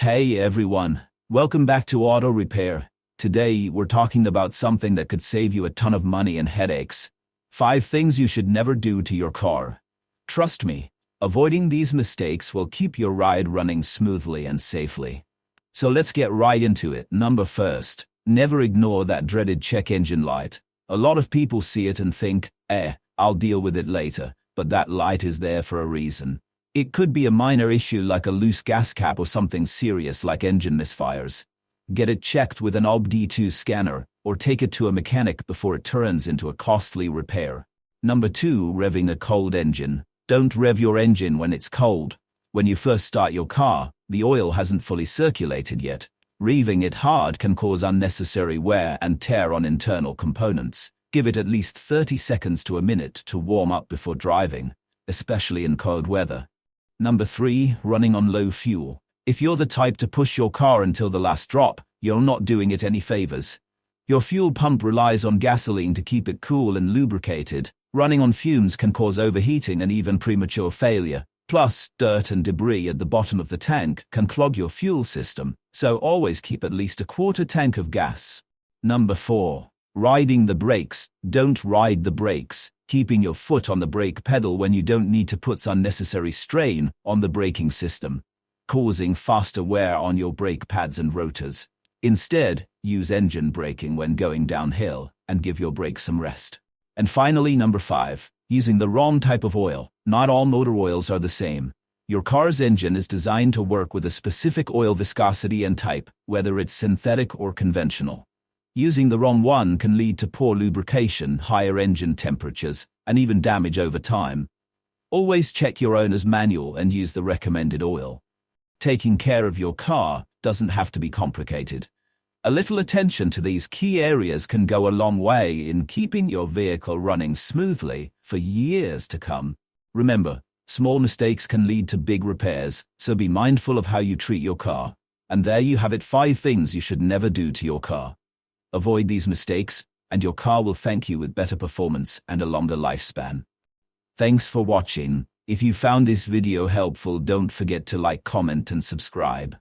Hey everyone, welcome back to Auto Repair. Today we're talking about something that could save you a ton of money and headaches. 5 things you should never do to your car. Trust me, avoiding these mistakes will keep your ride running smoothly and safely. So let's get right into it. Number first, never ignore that dreaded check engine light. A lot of people see it and think, I'll deal with it later, but that light is there for a reason. It could be a minor issue like a loose gas cap or something serious like engine misfires. Get it checked with an OBD2 scanner, or take it to a mechanic before it turns into a costly repair. Number 2, revving a cold engine. Don't rev your engine when it's cold. When you first start your car, the oil hasn't fully circulated yet. Revving it hard can cause unnecessary wear and tear on internal components. Give it at least 30 seconds to a minute to warm up before driving, especially in cold weather. Number 3, running on low fuel. If you're the type to push your car until the last drop, you're not doing it any favors. Your fuel pump relies on gasoline to keep it cool and lubricated. Running on fumes can cause overheating and even premature failure. Plus, dirt and debris at the bottom of the tank can clog your fuel system, so always keep at least a quarter tank of gas. Number 4, riding the brakes. Don't ride the brakes. Keeping your foot on the brake pedal when you don't need to puts unnecessary strain on the braking system, causing faster wear on your brake pads and rotors. Instead, use engine braking when going downhill and give your brakes some rest. And finally, number 5, using the wrong type of oil. Not all motor oils are the same. Your car's engine is designed to work with a specific oil viscosity and type, whether it's synthetic or conventional. Using the wrong one can lead to poor lubrication, higher engine temperatures, and even damage over time. Always check your owner's manual and use the recommended oil. Taking care of your car doesn't have to be complicated. A little attention to these key areas can go a long way in keeping your vehicle running smoothly for years to come. Remember, small mistakes can lead to big repairs, so be mindful of how you treat your car. And there you have it, 5 things you should never do to your car. Avoid these mistakes, and your car will thank you with better performance and a longer lifespan. Thanks for watching. If you found this video helpful, don't forget to like, comment, and subscribe.